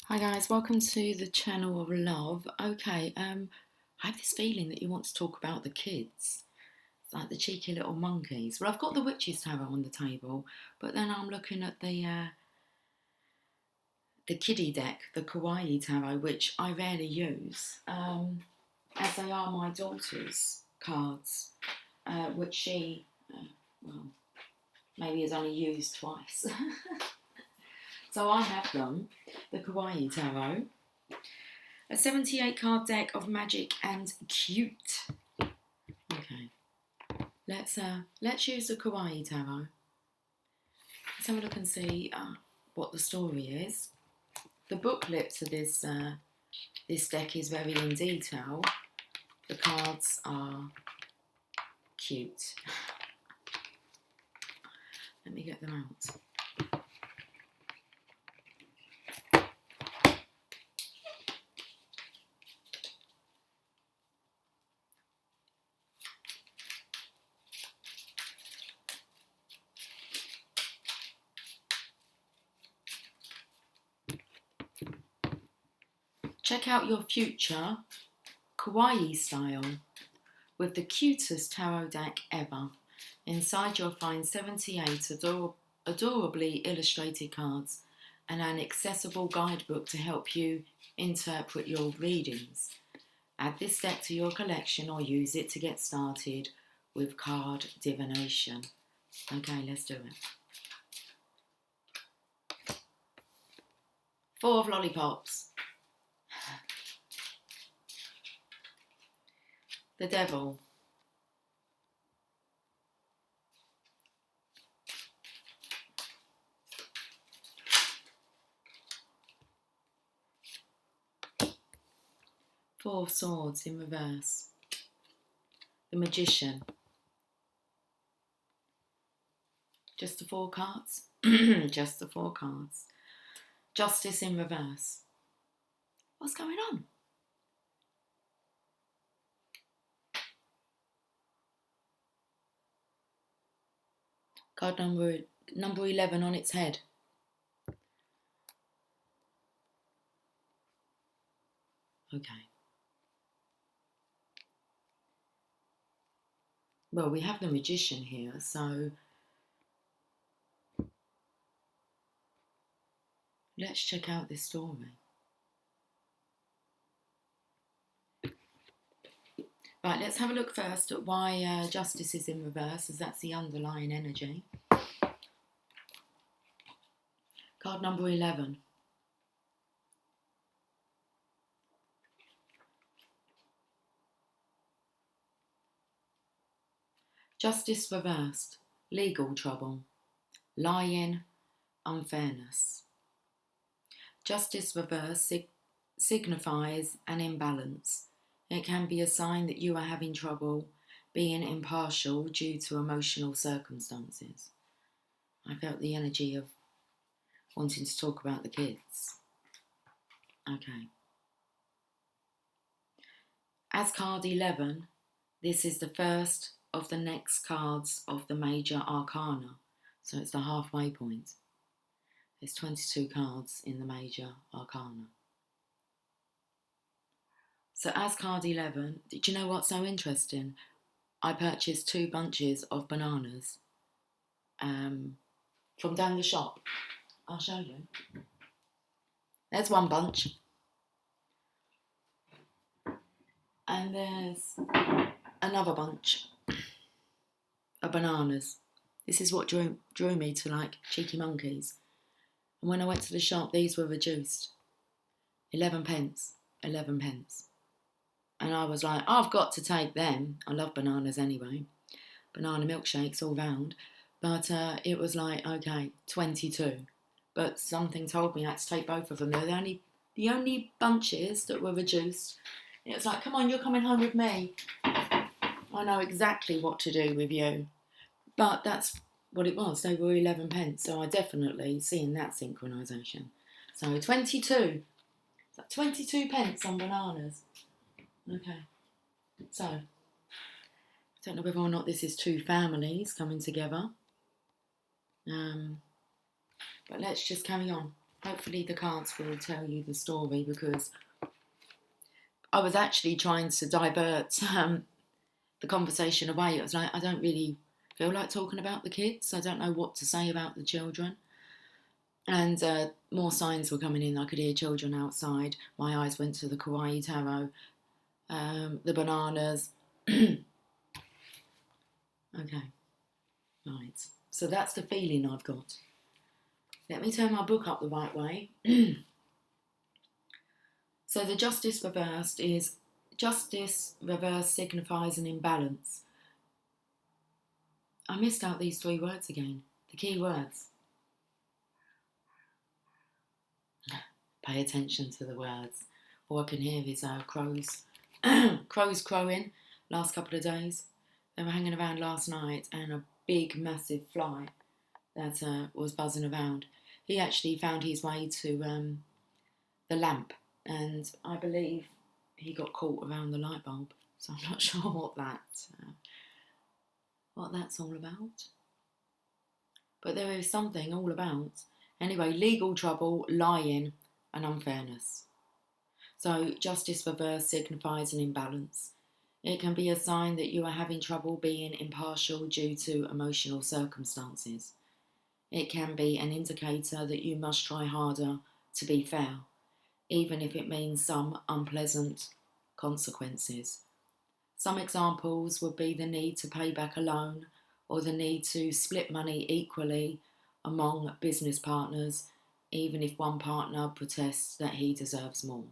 Hi guys, welcome to the channel of love. Okay, I have this feeling that you want to talk about the kids. It's like the cheeky little monkeys. Well, I've got the Witches Tarot on the table, but then I'm looking at the kiddie deck, the Kawaii Tarot, which I rarely use, as they are my daughter's cards, which she, well, maybe has only used twice. So I have them, the Kawaii Tarot. A 78 card deck of magic and cute. Okay, let's use the Kawaii Tarot. Let's have a look and see what the story is. The booklet to this deck is very in detail. The cards are cute. Let me get them out. Check out your future Kawaii style with the cutest tarot deck ever. Inside you'll find 78 adorably illustrated cards and an accessible guidebook to help you interpret your readings. Add this deck to your collection or use it to get started with card divination. Okay, let's do it. Four of lollipops. The devil. Four of swords in reverse. The magician. Just the four cards? Just the four cards. Justice in reverse. What's going on? Card number 11 on its head. Okay. Well, we have the magician here, so let's check out this story. Right, let's have a look first at why justice is in reverse, as that's the underlying energy. Card number 11. Justice reversed. Legal trouble. Lying. Unfairness. Justice reversed signifies an imbalance. It can be a sign that you are having trouble being impartial due to emotional circumstances. I felt the energy of wanting to talk about the kids. Okay. As card 11, this is the first of the next cards of the major arcana. So it's the halfway point. There's 22 cards in the major arcana. So as card 11, do you know what's so interesting? I purchased 2 bunches of bananas from down the shop. I'll show you. There's one bunch. And there's another bunch of bananas. This is what drew me to like cheeky monkeys. And when I went to the shop, these were reduced. 11 pence. 11 pence. And I was like, I've got to take them. I love bananas anyway. Banana milkshakes all round. But it was like, okay, 22. But something told me I had to take both of them. They're the only bunches that were reduced. It was like, come on, you're coming home with me. I know exactly what to do with you. But that's what it was. They were 11 pence. So I definitely seen that synchronisation. So 22. So 22 pence on bananas. Okay. So, I don't know whether or not this is 2 families coming together. But let's just carry on. hopefully the cards will tell you the story, because I was actually trying to divert the conversation away. It was like, I don't really feel like talking about the kids. I don't know what to say about the children. And more signs were coming in. I could hear children outside. My eyes went to the Kawaii Tarot, the bananas. Okay, right. So that's the feeling I've got. Let me turn my book up the right way. So the Justice reversed is, Justice reversed signifies an imbalance. I missed out these 3 words again, the key words. Pay attention to the words. All I can hear is crows. Crows crowing last couple of days. They were hanging around last night, and a big, massive fly that was buzzing around. He actually found his way to the lamp, and I believe he got caught around the light bulb. So I'm not sure what that's all about. But there is something all about. Anyway, legal trouble, lying, and unfairness. So justice reversed signifies an imbalance. It can be a sign that you are having trouble being impartial due to emotional circumstances. It can be an indicator that you must try harder to be fair, even if it means some unpleasant consequences. Some examples would be the need to pay back a loan, or the need to split money equally among business partners, even if one partner protests that he deserves more.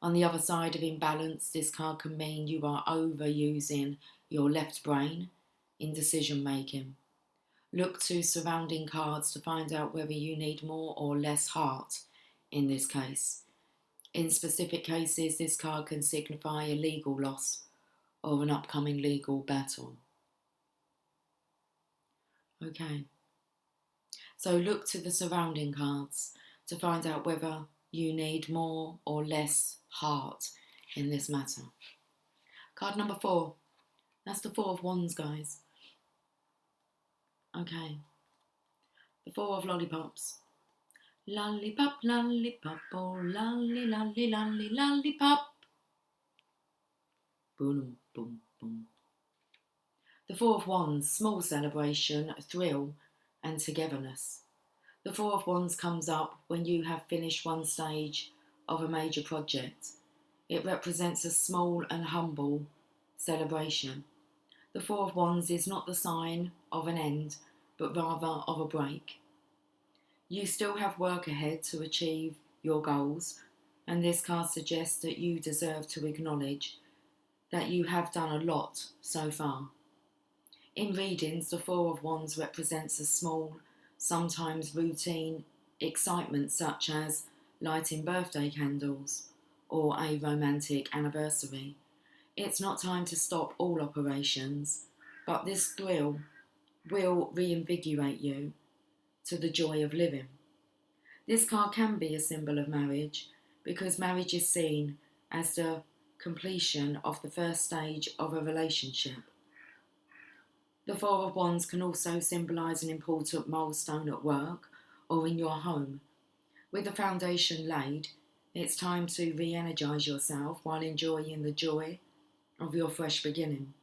On the other side of imbalance, this card can mean you are overusing your left brain in decision making. Look to surrounding cards to find out whether you need more or less heart in this case. In specific cases, this card can signify a legal loss or an upcoming legal battle. Okay. So look to the surrounding cards to find out whether you need more or less heart in this matter. Card number 4. That's the 4 of Wands, guys. Okay. The 4 of Lollipops. Lollipop, lollipop, oh lolly, lolly, lolly, lollipop. Boom, boom, boom. The 4 of Wands, small celebration, thrill, and togetherness. The 4 of Wands comes up when you have finished one stage of a major project. It represents a small and humble celebration. The 4 of Wands is not the sign of an end, but rather of a break. You still have work ahead to achieve your goals, and this card suggests that you deserve to acknowledge that you have done a lot so far. In readings, the 4 of Wands represents a small, sometimes routine excitement, such as lighting birthday candles or a romantic anniversary. It's not time to stop all operations, but this thrill will reinvigorate you to the joy of living. This card can be a symbol of marriage, because marriage is seen as the completion of the first stage of a relationship. The 4 of Wands can also symbolise an important milestone at work or in your home. With the foundation laid, it's time to re-energise yourself while enjoying the joy of your fresh beginning.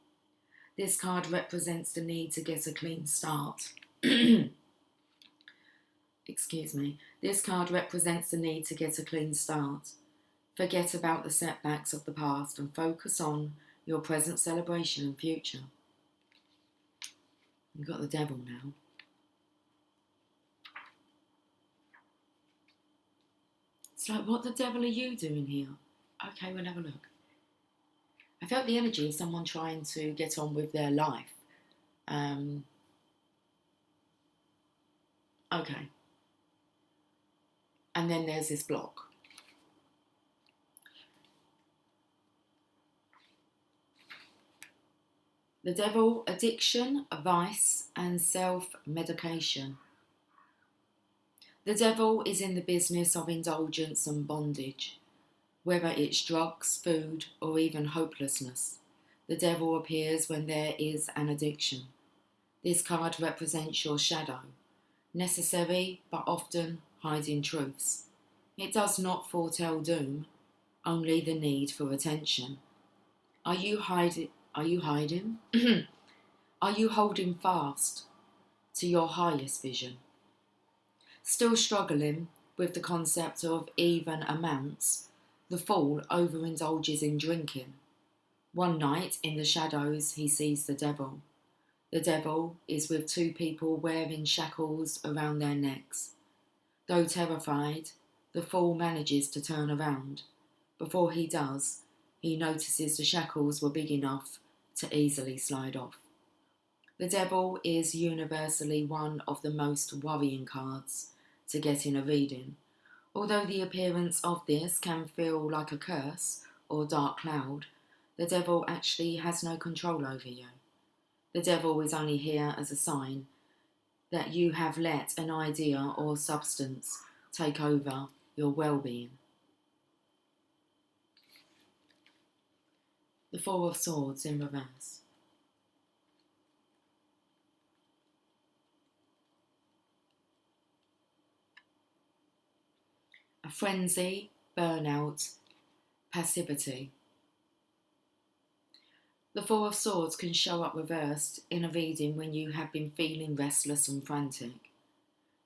This card represents the need to get a clean start. Excuse me. This card represents the need to get a clean start. Forget about the setbacks of the past and focus on your present celebration and future. You've got the Devil now. It's like, what the devil are you doing here? Okay, we'll have a look. I felt the energy of someone trying to get on with their life. Okay. And then there's this block. The Devil, addiction, vice, and self-medication. The devil is in the business of indulgence and bondage, whether it's drugs, food, or even hopelessness. The devil appears when there is an addiction. This card represents your shadow, necessary but often hiding truths. It does not foretell doom, only the need for attention. Are you hiding? Are you hiding? Are you holding fast to your highest vision? Still struggling with the concept of even amounts, the fool overindulges in drinking. One night, in the shadows, he sees the devil. The devil is with two people wearing shackles around their necks. Though terrified, the fool manages to turn around. Before he does, he notices the shackles were big enough to easily slide off. The devil is universally one of the most worrying cards to get in a reading, although the appearance of this can feel like a curse or dark cloud. The devil actually has no control over you. The devil is only here as a sign that you have let an idea or substance take over your well-being. The Four of Swords in reverse. A frenzy, burnout, passivity. The Four of Swords can show up reversed in a reading when you have been feeling restless and frantic.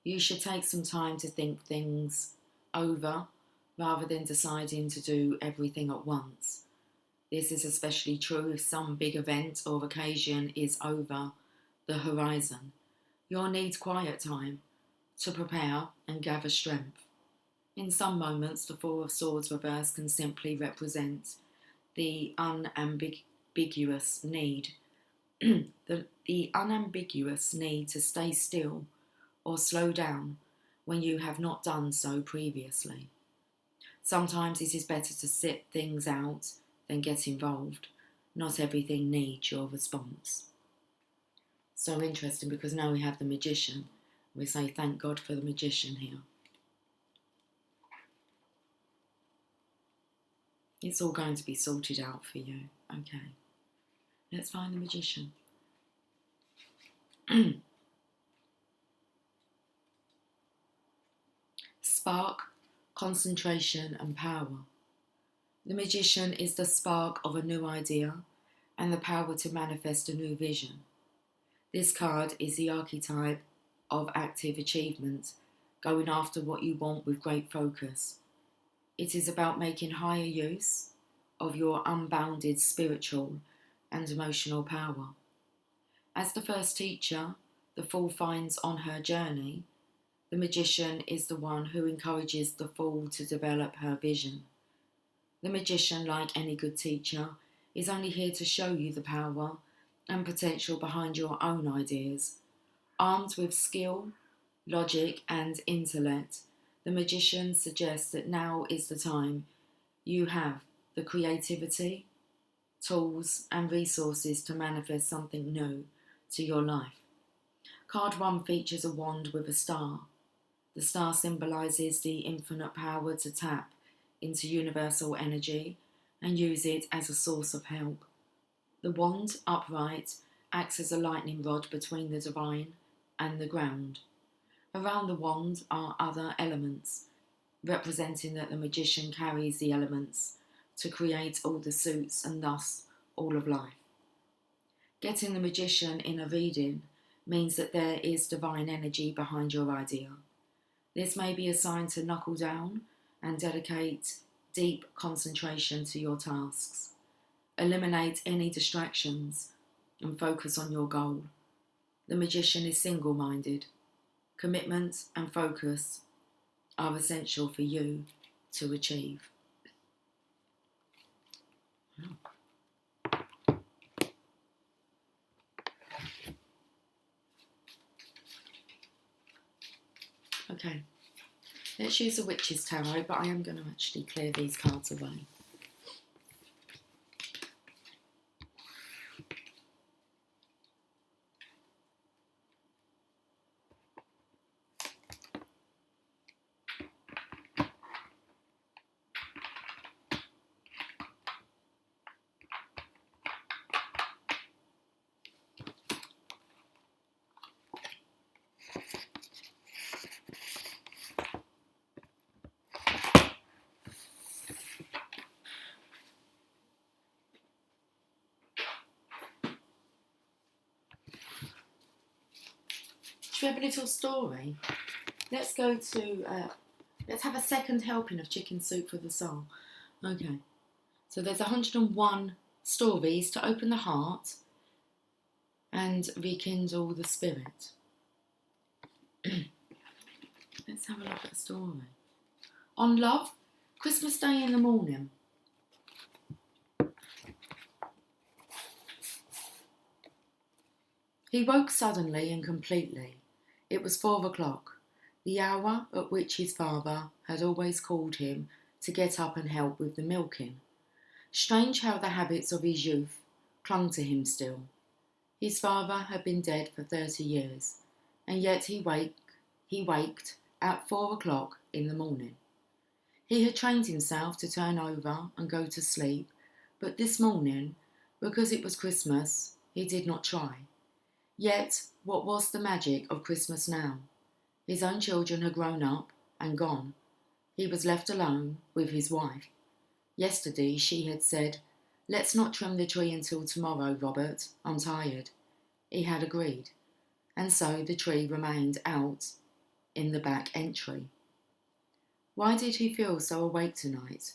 You should take some time to think things over rather than deciding to do everything at once. This is especially true if some big event or occasion is over the horizon. You'll need quiet time to prepare and gather strength. In some moments, the Four of Swords reverse can simply represent the unambiguous need, the unambiguous need to stay still or slow down when you have not done so previously. Sometimes it is better to sit things out than get involved. Not everything needs your response. So interesting, because now we have the Magician. We say thank God for the Magician here. It's all going to be sorted out for you. Okay. Let's find the Magician. Spark, concentration and power. The Magician is the spark of a new idea and the power to manifest a new vision. This card is the archetype of active achievement, going after what you want with great focus. It is about making higher use of your unbounded spiritual and emotional power. As the first teacher the Fool finds on her journey, the Magician is the one who encourages the Fool to develop her vision. The Magician, like any good teacher, is only here to show you the power and potential behind your own ideas. Armed with skill, logic and intellect, the Magician suggests that now is the time you have the creativity, tools and resources to manifest something new to your life. Card 1 features a wand with a star. The star symbolises the infinite power to tap into universal energy and use it as a source of help. The wand, upright, acts as a lightning rod between the divine and the ground. Around the wand are other elements, representing that the Magician carries the elements to create all the suits and thus all of life. Getting the Magician in a reading means that there is divine energy behind your idea. This may be a sign to knuckle down and dedicate deep concentration to your tasks. Eliminate any distractions and focus on your goal. The Magician is single-minded. Commitment and focus are essential for you to achieve. Okay, let's use the Witch's Tarot, but I am going to actually clear these cards away. Should we have a little story? Let's go to, let's have a second helping of chicken soup for the soul. Okay. So there's 101 stories to open the heart and rekindle the spirit. Let's have a look at the story. On love, Christmas Day in the morning. He woke suddenly and completely. It was 4 o'clock, the hour at which his father had always called him to get up and help with the milking. Strange how the habits of his youth clung to him still. His father had been dead for 30 years, and yet he waked at 4 o'clock in the morning. He had trained himself to turn over and go to sleep, but this morning, because it was Christmas, he did not try. Yet, what was the magic of Christmas now? His own children had grown up and gone. He was left alone with his wife. Yesterday she had said, "Let's not trim the tree until tomorrow, Robert. I'm tired." He had agreed, and so the tree remained out in the back entry. Why did he feel so awake tonight?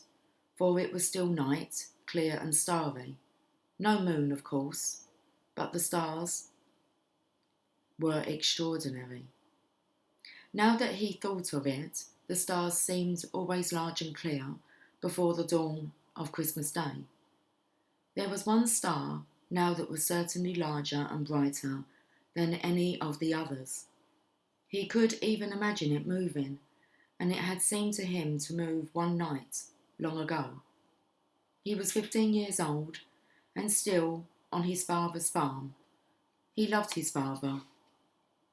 For it was still night, clear and starry. No moon, of course, but the stars were extraordinary. Now that he thought of it, the stars seemed always large and clear before the dawn of Christmas Day. There was one star now that was certainly larger and brighter than any of the others. He could even imagine it moving, and it had seemed to him to move one night, long ago. He was 15 years old, and still on his father's farm. He loved his father.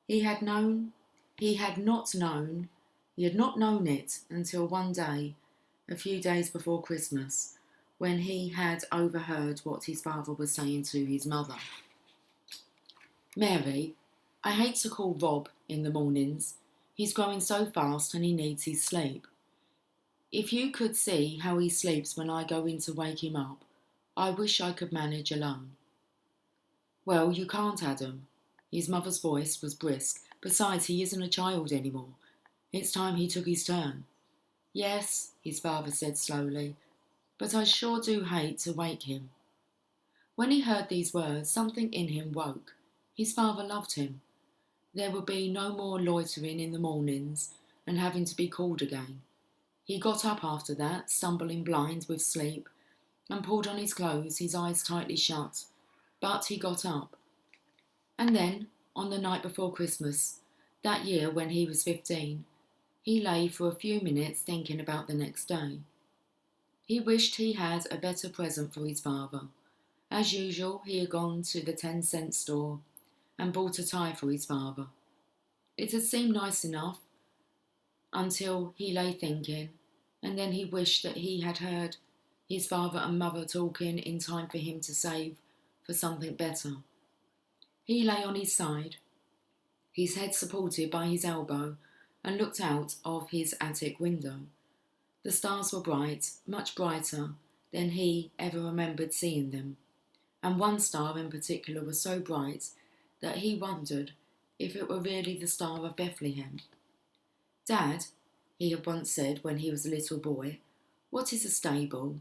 He had not known it until one day, a few days before Christmas, when he had overheard what his father was saying to his mother. "Mary, I hate to call Rob in the mornings. He's growing so fast and he needs his sleep. If you could see how he sleeps when I go in to wake him up, I wish I could manage alone." "Well, you can't, Adam." His mother's voice was brisk. "Besides, he isn't a child anymore. It's time he took his turn." "Yes," his father said slowly, "but I sure do hate to wake him." When he heard these words, something in him woke. His father loved him. There would be no more loitering in the mornings and having to be called again. He got up after that, stumbling blind with sleep, and pulled on his clothes, his eyes tightly shut. But he got up. And then, on the night before Christmas, that year when he was 15, he lay for a few minutes thinking about the next day. He wished he had a better present for his father. As usual, he had gone to the 10-cent store and bought a tie for his father. It had seemed nice enough until he lay thinking, and then he wished that he had heard his father and mother talking in time for him to save for something better. He lay on his side, his head supported by his elbow, and looked out of his attic window. The stars were bright, much brighter than he ever remembered seeing them, and one star in particular was so bright that he wondered if it were really the Star of Bethlehem. "Dad," he had once said when he was a little boy, "what is a stable?"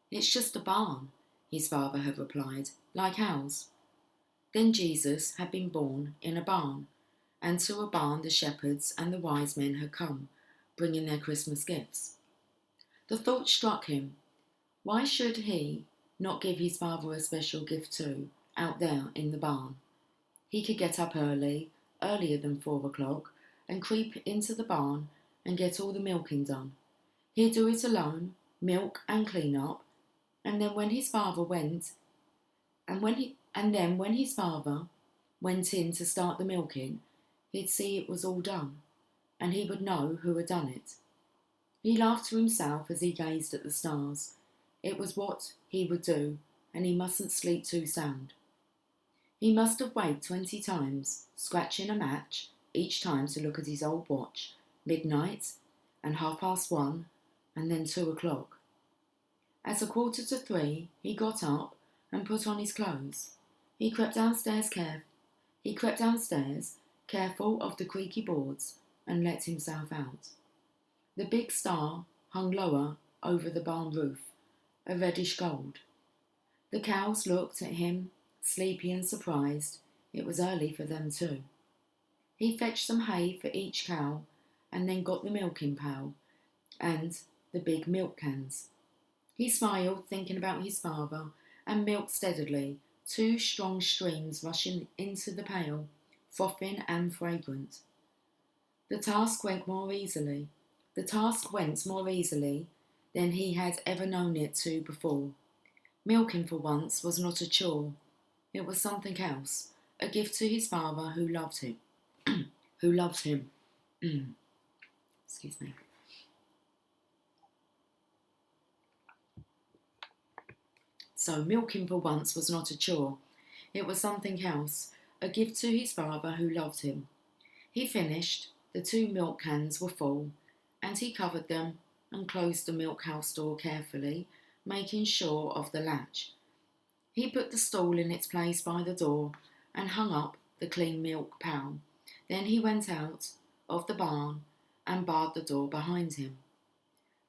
"It's just a barn," his father had replied, "like ours." Then Jesus had been born in a barn, and to a barn the shepherds and the wise men had come, bringing their Christmas gifts. The thought struck him, why should he not give his father a special gift too, out there in the barn? He could get up early, earlier than 4 o'clock, and creep into the barn and get all the milking done. He'd do it alone, milk and clean up, and then when his father went in to start the milking, he'd see it was all done, and he would know who had done it. He laughed to himself as he gazed at the stars. It was what he would do, and he mustn't sleep too sound. He must have waked 20 times, scratching a match each time to look at his old watch, midnight, and 1:30, and then 2 o'clock. At 2:45, he got up and put on his clothes. He crept downstairs careful of the creaky boards, and let himself out. The big star hung lower over the barn roof, a reddish gold. The cows looked at him, sleepy and surprised. It was early for them too. He fetched some hay for each cow and then got the milking pail and the big milk cans. He smiled, thinking about his father, and milked steadily, 2 strong streams rushing into the pail, frothing and fragrant. The task went more easily than he had ever known it to before. Milking for once was not a chore. It was something else, a gift to his father who loved him. who loved him. Excuse me. So milking for once was not a chore. It was something else, a gift to his father who loved him. He finished, the 2 milk cans were full, and he covered them and closed the milk house door carefully, making sure of the latch. He put the stool in its place by the door and hung up the clean milk pail. Then he went out of the barn and barred the door behind him.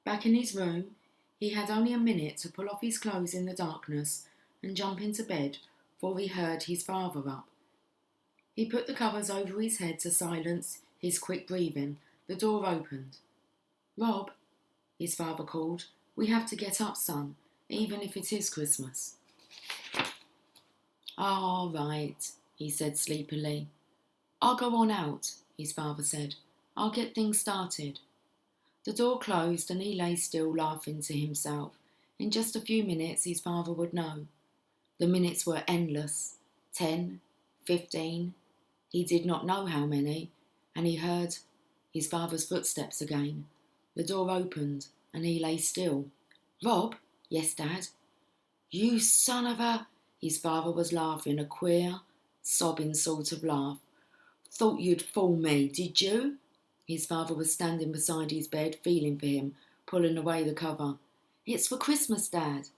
Back in his room, he had only a minute to pull off his clothes in the darkness and jump into bed, for he heard his father up. He put the covers over his head to silence his quick breathing. The door opened. "Rob," his father called, "we have to get up, son, even if it is Christmas." "All right," he said sleepily. "I'll go on out," his father said. "I'll get things started." The door closed and he lay still, laughing to himself. In just a few minutes his father would know. The minutes were endless. 10, 15, he did not know how many, and he heard his father's footsteps again. The door opened and he lay still. "Rob?" "Yes, Dad." "You son of a—" His father was laughing, a queer, sobbing sort of laugh. "Thought you'd fool me, did you?" His father was standing beside his bed, feeling for him, pulling away the cover. "It's for Christmas, Dad."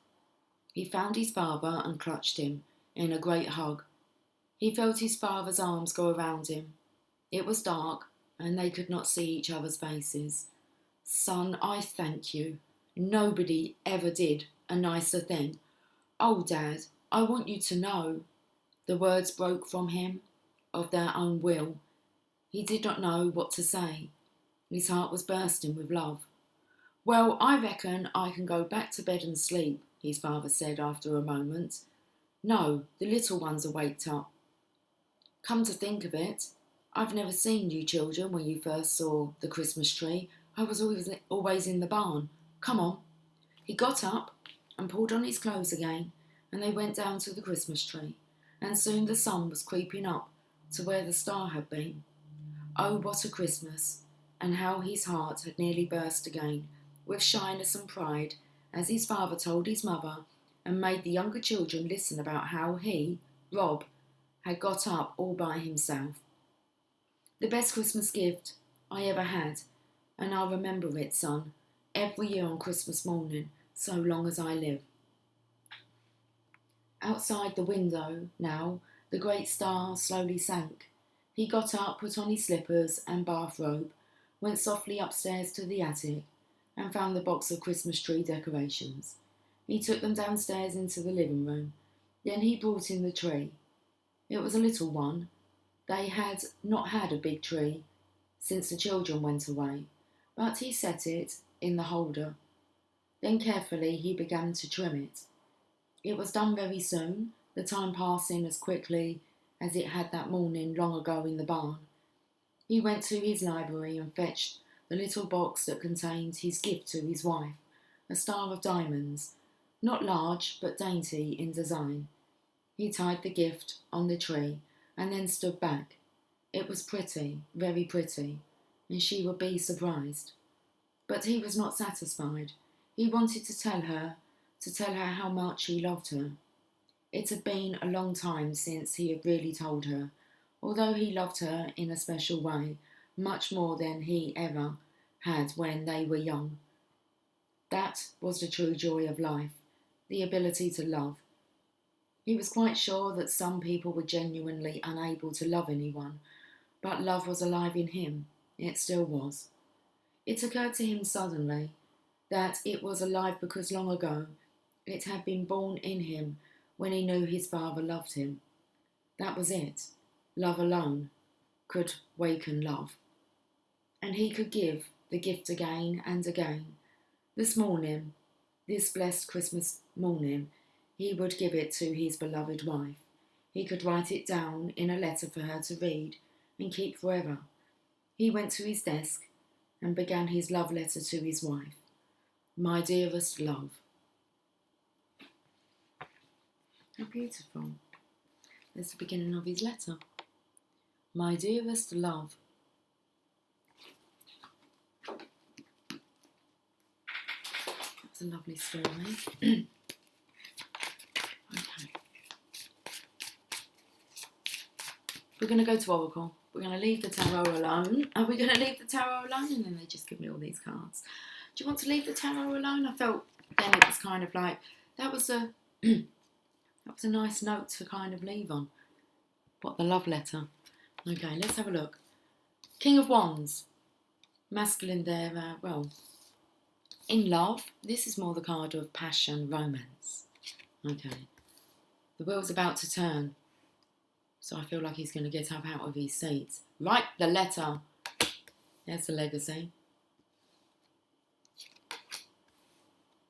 He found his father and clutched him in a great hug. He felt his father's arms go around him. It was dark, and they could not see each other's faces. "Son, I thank you. Nobody ever did a nicer thing. Oh, Dad, I want you to know." The words broke from him of their own will. He did not know what to say. His heart was bursting with love. "Well, I reckon I can go back to bed and sleep," his father said after a moment. "No, the little ones are waked up. Come to think of it, I've never seen you children when you first saw the Christmas tree. I was always in the barn. Come on." He got up and pulled on his clothes again, and they went down to the Christmas tree, and soon the sun was creeping up to where the star had been. Oh, what a Christmas, and how his heart had nearly burst again with shyness and pride as his father told his mother and made the younger children listen about how he, Rob, had got up all by himself. "The best Christmas gift I ever had, and I'll remember it, son, every year on Christmas morning, so long as I live." Outside the window now, the great star slowly sank. He got up, put on his slippers and bathrobe, went softly upstairs to the attic, and found the box of Christmas tree decorations. He took them downstairs into the living room. Then he brought in the tree. It was a little one. They had not had a big tree since the children went away, but he set it in the holder. Then carefully he began to trim it. It was done very soon, the time passing as quickly as it had that morning long ago in the barn. He went to his library and fetched the little box that contained his gift to his wife, a star of diamonds, not large but dainty in design. He tied the gift on the tree and then stood back. It was pretty, very pretty, and she would be surprised. But he was not satisfied. He wanted to tell her how much he loved her. It had been a long time since he had really told her, although he loved her in a special way, much more than he ever had when they were young. That was the true joy of life, the ability to love. He was quite sure that some people were genuinely unable to love anyone, but love was alive in him. It still was. It occurred to him suddenly that it was alive because long ago it had been born in him when he knew his father loved him. That was it. Love alone could waken love. And he could give the gift again and again. This morning, this blessed Christmas morning, he would give it to his beloved wife. He could write it down in a letter for her to read and keep forever. He went to his desk and began his love letter to his wife. My dearest love. How beautiful. That's the beginning of his letter. My dearest love. That's a lovely story. Okay. We're going to go to Oracle. We're going to leave the tarot alone. Are we going to leave the tarot alone? And then they just give me all these cards. Do you want to leave the tarot alone? I felt then it was kind of like, that was a nice note to kind of leave on. What, the love letter? Okay, let's have a look. King of Wands. Masculine there, well, in love. This is more the card of passion, romance. Okay. The wheel's about to turn. So I feel like he's going to get up out of his seat. Write the letter. There's the legacy.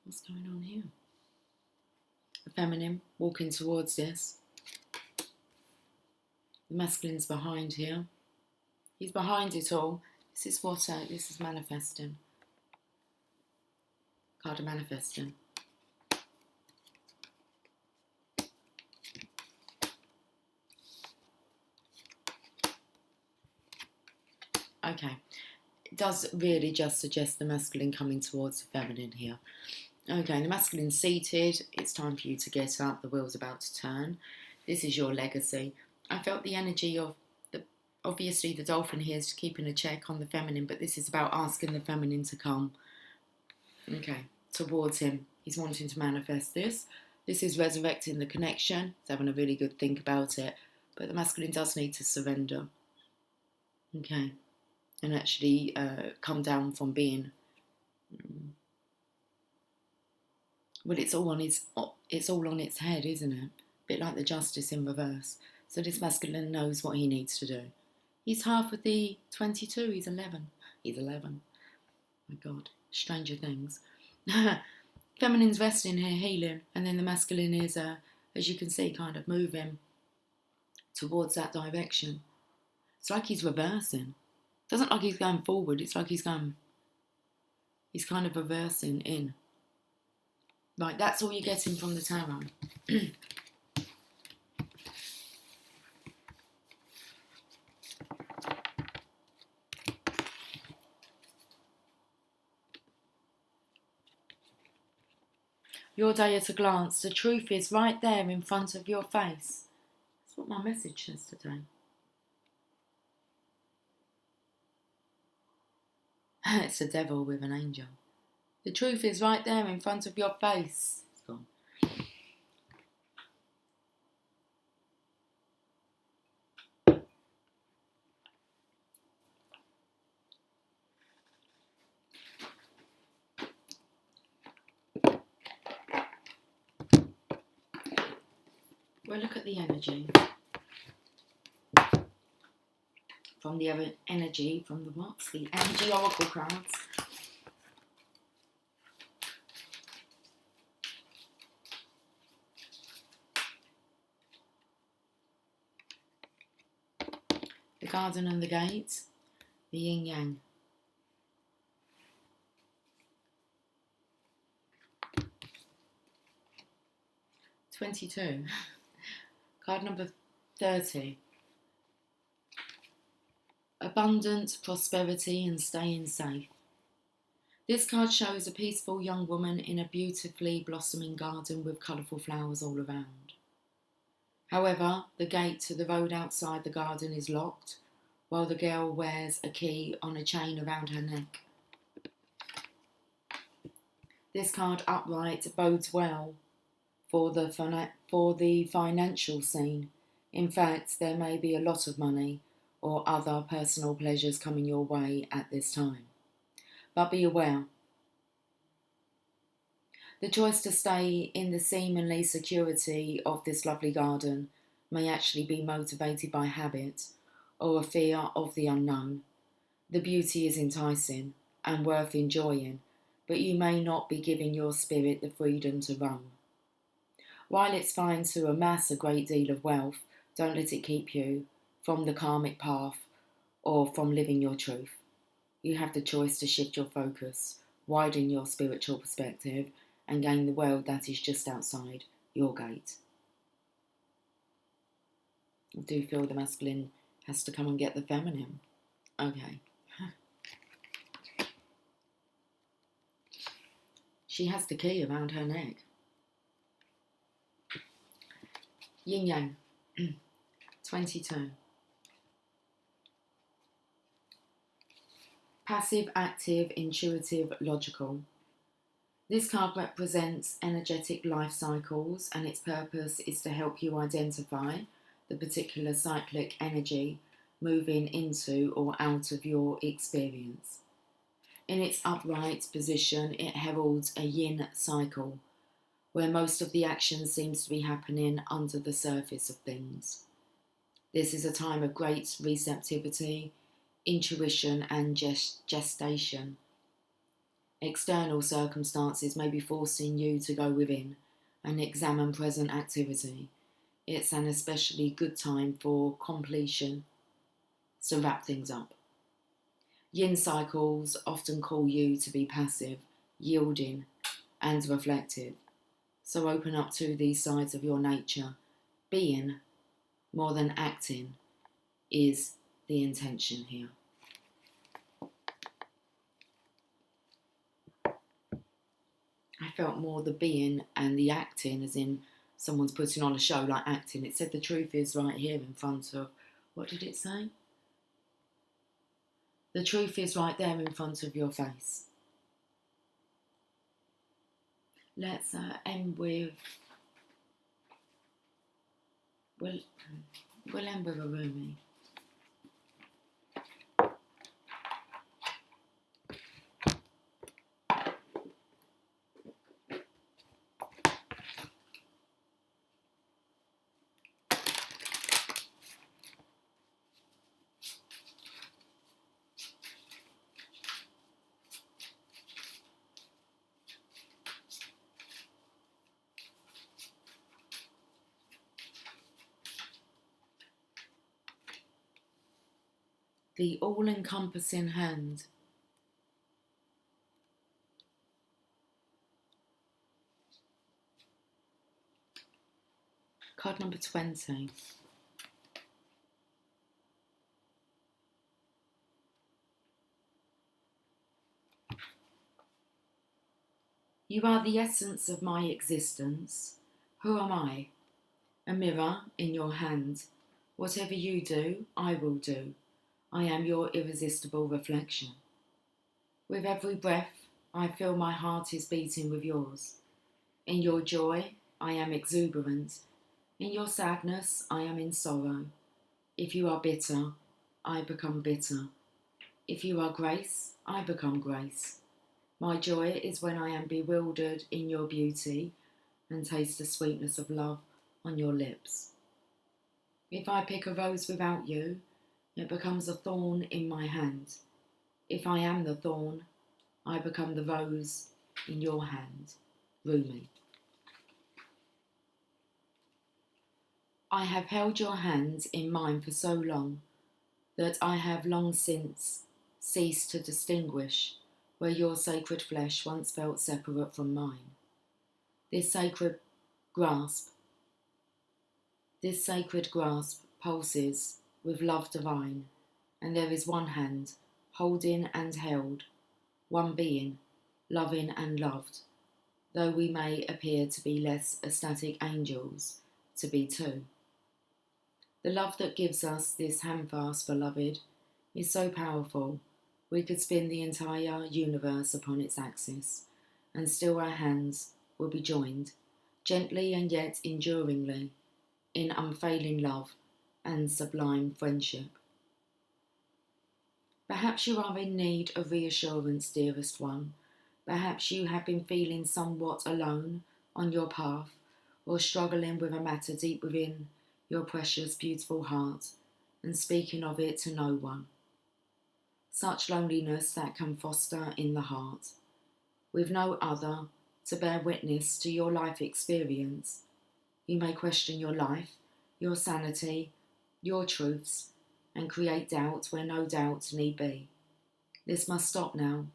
What's going on here? The feminine walking towards this. The masculine's behind here. He's behind it all. This is what this is manifesting. Card of manifesting. Okay. It does really just suggest the masculine coming towards the feminine here. Okay, the masculine's seated. It's time for you to get up. The wheel's about to turn. This is your legacy. I felt the energy of obviously the dolphin here is keeping a check on the feminine, but this is about asking the feminine to come, okay, towards him. He's wanting to manifest this. This is resurrecting the connection. He's having a really good think about it, but the masculine does need to surrender, okay, and actually come down from being. Well, it's all on its head, isn't it? A bit like the Justice in reverse. So this masculine knows what he needs to do. He's half of the 22. He's 11. He's 11. My God, Stranger Things. Feminine's resting here, healing, and then the masculine is, as you can see, kind of moving towards that direction. It's like he's reversing. It doesn't look like he's going forward. It's like he's kind of reversing in. Right, that's all you're getting from the tarot. Your day at a glance. The truth is right there in front of your face. That's what my message says today. It's a devil with an angel. The truth is right there in front of your face. It's gone. Well, look at the energy. From the other energy, from the what? The energy oracle cards. The garden and the gate. The yin yang. $22. Card number 30. Abundance, prosperity and staying safe. This card shows a peaceful young woman in a beautifully blossoming garden with colourful flowers all around. However, the gate to the road outside the garden is locked, while the girl wears a key on a chain around her neck. This card upright bodes well for the financial scene. In fact, there may be a lot of money or other personal pleasures coming your way at this time. But be aware, the choice to stay in the seemingly security of this lovely garden may actually be motivated by habit or a fear of the unknown. The beauty is enticing and worth enjoying, but you may not be giving your spirit the freedom to roam. While it's fine to amass a great deal of wealth, don't let it keep you from the karmic path or from living your truth. You have the choice to shift your focus, widen your spiritual perspective, and gain the world that is just outside your gate. I do feel the masculine has to come and get the feminine. Okay. She has the key around her neck. Yin Yang, 22. Passive, active, intuitive, logical. This card represents energetic life cycles, and its purpose is to help you identify the particular cyclic energy moving into or out of your experience. In its upright position, it heralds a yin cycle, where most of the action seems to be happening under the surface of things. This is a time of great receptivity, intuition, and gestation. External circumstances may be forcing you to go within and examine present activity. It's an especially good time for completion, so wrap things up. Yin cycles often call you to be passive, yielding, and reflective. So open up to these sides of your nature. Being, more than acting, is the intention here. I felt more the being and the acting, as in someone's putting on a show like acting. It said the truth is right here in front of, what did it say? The truth is right there in front of your face. Let's end with, we'll end with a Rumi. The all-encompassing hand. Card number 20. You are the essence of my existence. Who am I? A mirror in your hand. Whatever you do, I will do. I am your irresistible reflection. With every breath, I feel my heart is beating with yours. In your joy, I am exuberant. In your sadness, I am in sorrow. If you are bitter, I become bitter. If you are grace, I become grace. My joy is when I am bewildered in your beauty and taste the sweetness of love on your lips. If I pick a rose without you, it becomes a thorn in my hand. If I am the thorn, I become the rose in your hand. Rumi. I have held your hand in mine for so long that I have long since ceased to distinguish where your sacred flesh once felt separate from mine. This sacred grasp pulses with love divine, and there is one hand, holding and held, one being, loving and loved, though we may appear to be less ecstatic angels, to be two. The love that gives us this handfast, beloved, is so powerful, we could spin the entire universe upon its axis, and still our hands will be joined, gently and yet enduringly, in unfailing love and sublime friendship. Perhaps you are in need of reassurance, dearest one. Perhaps you have been feeling somewhat alone on your path, or struggling with a matter deep within your precious, beautiful heart, and speaking of it to no one. Such loneliness that can foster in the heart, with no other to bear witness to your life experience. You may question your life, your sanity, your truths, and create doubt where no doubt need be. This must stop now.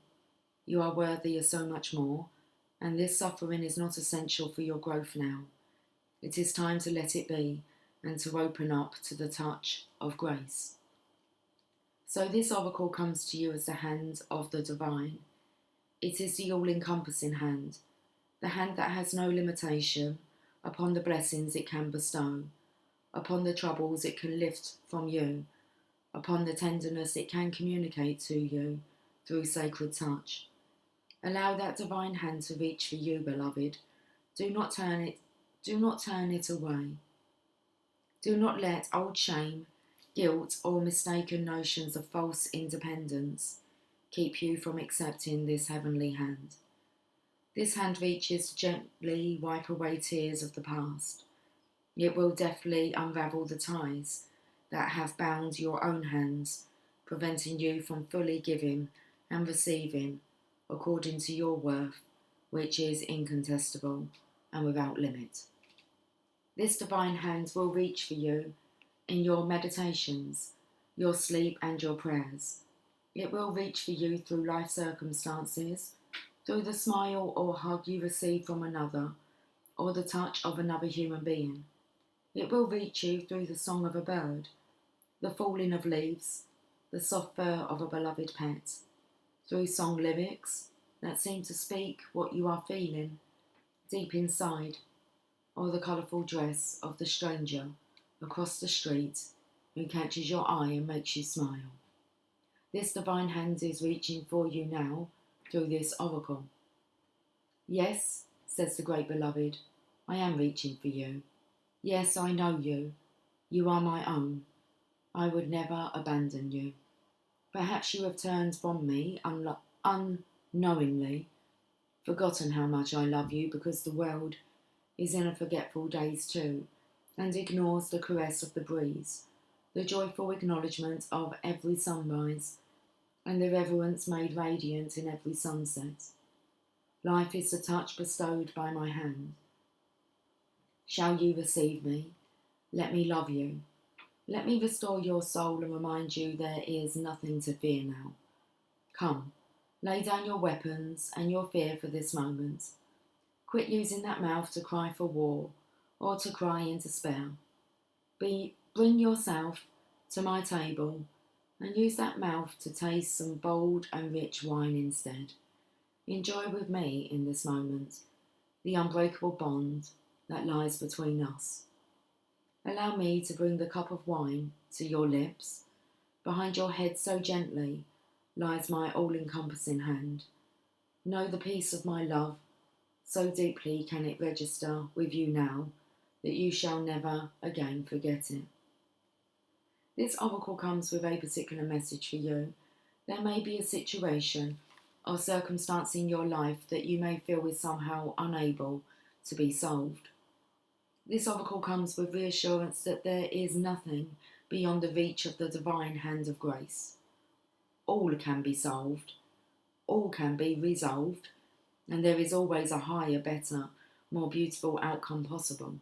You are worthy of so much more, and this suffering is not essential for your growth now. It is time to let it be and to open up to the touch of grace. So this oracle comes to you as the hand of the divine. It is the all-encompassing hand, the hand that has no limitation upon the blessings it can bestow, upon the troubles it can lift from you, upon the tenderness it can communicate to you through sacred touch. Allow that divine hand to reach for you, beloved. Do not turn it away. Do not let old shame, guilt, or mistaken notions of false independence keep you from accepting this heavenly hand. This hand reaches to gently wipe away tears of the past. It will deftly unravel the ties that have bound your own hands, preventing you from fully giving and receiving according to your worth, which is incontestable and without limit. This divine hand will reach for you in your meditations, your sleep and your prayers. It will reach for you through life circumstances, through the smile or hug you receive from another, or the touch of another human being. It will reach you through the song of a bird, the falling of leaves, the soft fur of a beloved pet, through song lyrics that seem to speak what you are feeling deep inside, or the colourful dress of the stranger across the street who catches your eye and makes you smile. This divine hand is reaching for you now through this oracle. Yes, says the great beloved, I am reaching for you. Yes, I know you. You are my own. I would never abandon you. Perhaps you have turned from me unknowingly, forgotten how much I love you because the world is in a forgetful daze too, and ignores the caress of the breeze, the joyful acknowledgement of every sunrise, and the reverence made radiant in every sunset. Life is the touch bestowed by my hand. Shall you receive me? Let me love you. Let me restore your soul and remind you there is nothing to fear now. Come, lay down your weapons and your fear for this moment. Quit using that mouth to cry for war or to cry in despair. Bring yourself to my table and use that mouth to taste some bold and rich wine instead. Enjoy with me in this moment the unbreakable bond that lies between us. Allow me to bring the cup of wine to your lips. Behind your head so gently lies my all-encompassing hand. Know the peace of my love, so deeply can it register with you now that you shall never again forget it. This oracle comes with a particular message for you. There may be a situation or circumstance in your life that you may feel is somehow unable to be solved. This oracle comes with reassurance that there is nothing beyond the reach of the divine hand of grace. All can be solved, all can be resolved, and there is always a higher, better, more beautiful outcome possible.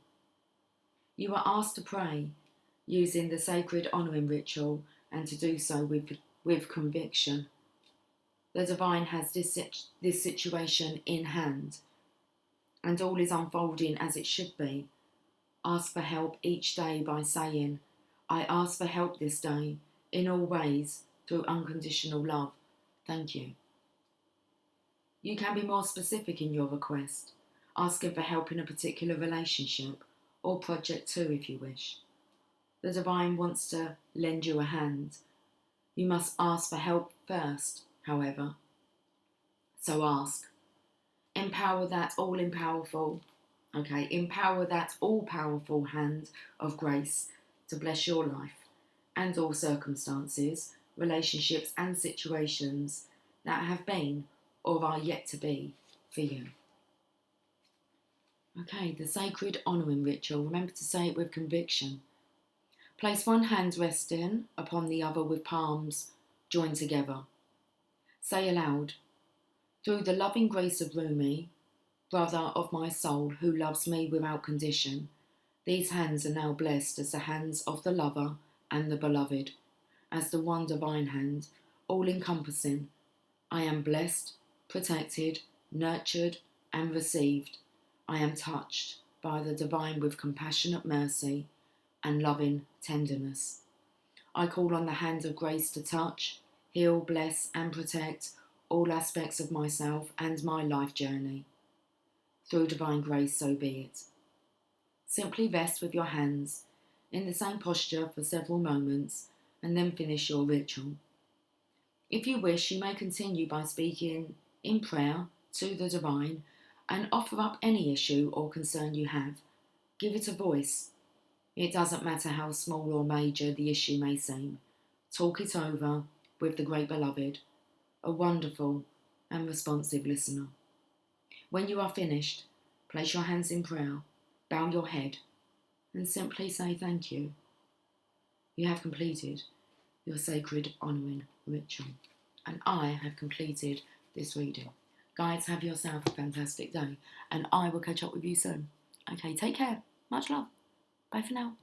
You are asked to pray using the sacred honouring ritual and to do so with conviction. The divine has this situation in hand, and all is unfolding as it should be. Ask for help each day by saying, I ask for help this day, in all ways, through unconditional love. Thank you. You can be more specific in your request, asking for help in a particular relationship or project too if you wish. The divine wants to lend you a hand. You must ask for help first, however. So ask. Empower that all-powerful hand of grace to bless your life and all circumstances relationships and situations that have been or are yet to be for you. Okay, the sacred honouring ritual. Remember to say it with conviction. Place one hand resting upon the other with palms joined together. Say aloud, through the loving grace of Rumi, brother of my soul who loves me without condition, these hands are now blessed as the hands of the lover and the beloved, as the one divine hand, all-encompassing. I am blessed, protected, nurtured, and received. I am touched by the divine with compassionate mercy and loving tenderness. I call on the hand of grace to touch, heal, bless, and protect all aspects of myself and my life journey. Through divine grace, so be it. Simply rest with your hands in the same posture for several moments and then finish your ritual. If you wish, you may continue by speaking in prayer to the divine and offer up any issue or concern you have. Give it a voice. It doesn't matter how small or major the issue may seem. Talk it over with the great beloved, a wonderful and responsive listener. When you are finished, place your hands in prayer, bow your head, and simply say thank you. You have completed your sacred honouring ritual, and I have completed this reading. Guys, have yourself a fantastic day, and I will catch up with you soon. Okay, take care. Much love. Bye for now.